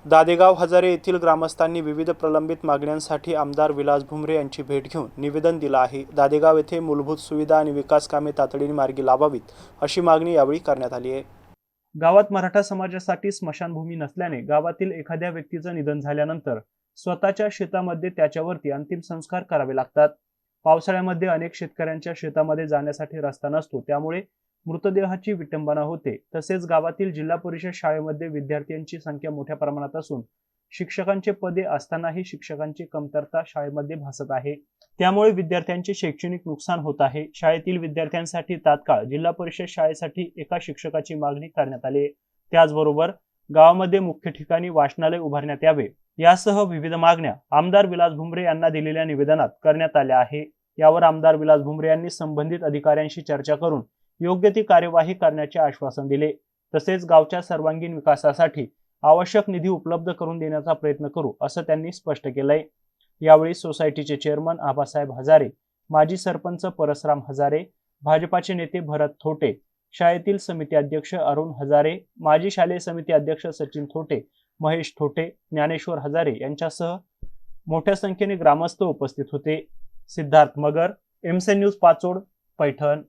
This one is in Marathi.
दादेगाव हजारे येथील ग्रामस्थांनी विविध प्रलंबित मागण्यांसाठी आमदार विलास भुमरे यांची भेट घेऊन निवेदन दिलं आहे। दादेगाव येथे मूलभूत सुविधा आणि विकास कामे तातडीने मार्गी लावावीत अशी मागणी यावेळी करण्यात आली आहे। गावात मराठा समाजासाठी स्मशानभूमी नसल्याने गावातील एखाद्या व्यक्तीचं निधन झाल्यानंतर स्वतःच्या शेतामध्ये त्याच्यावरती अंतिम संस्कार करावे लागतात। पावसाळ्यामध्ये अनेक शेतकऱ्यांच्या शेतामध्ये जाण्यासाठी रस्ता नसतो, त्यामुळे मृतदेहाची विटंबना होते। तसेच गावातील जिल्हा परिषद शाळेमध्ये विद्यार्थ्यांची संख्या मोठ्या प्रमाणात असून शिक्षकांचे पदे असतानाही शिक्षकांची कमतरता शाळेमध्ये भासत आहे। त्यामुळे विद्यार्थ्यांचे शैक्षणिक नुकसान होत आहे। शाळेतील विद्यार्थ्यांसाठी तात्काळ जिल्हा परिषद शाळेसाठी एका शिक्षकाची मागणी करण्यात आली। त्याचबरोबर गावामध्ये मुख्य ठिकाणी वाचनालय उभारण्यात यावे यासह विविध मागण्या आमदार विलास भुमरे यांना दिलेल्या निवेदनात करण्यात आल्या आहे। यावर आमदार विलास भुमरे यांनी संबंधित अधिकाऱ्यांशी चर्चा करून योग्य ती कार्यवाही करण्याचे आश्वासन दिले। तसेच गावच्या सर्वांगीण विकासासाठी आवश्यक निधी उपलब्ध करून देण्याचा प्रयत्न करू असं त्यांनी स्पष्ट केलंय। यावेळी सोसायटीचे चेअरमन आबासाहेब हजारे, माजी सरपंच परसराम हजारे, भाजपाचे नेते भरत थोटे, शाळेतील समिती अध्यक्ष अरुण हजारे, माजी शालेय समिती अध्यक्ष सचिन थोटे, महेश थोटे, ज्ञानेश्वर हजारे यांच्यासह मोठ्या संख्येने ग्रामस्थ उपस्थित होते। सिद्धार्थ मगर, एमसी न्यूज पाचोड, पैठण।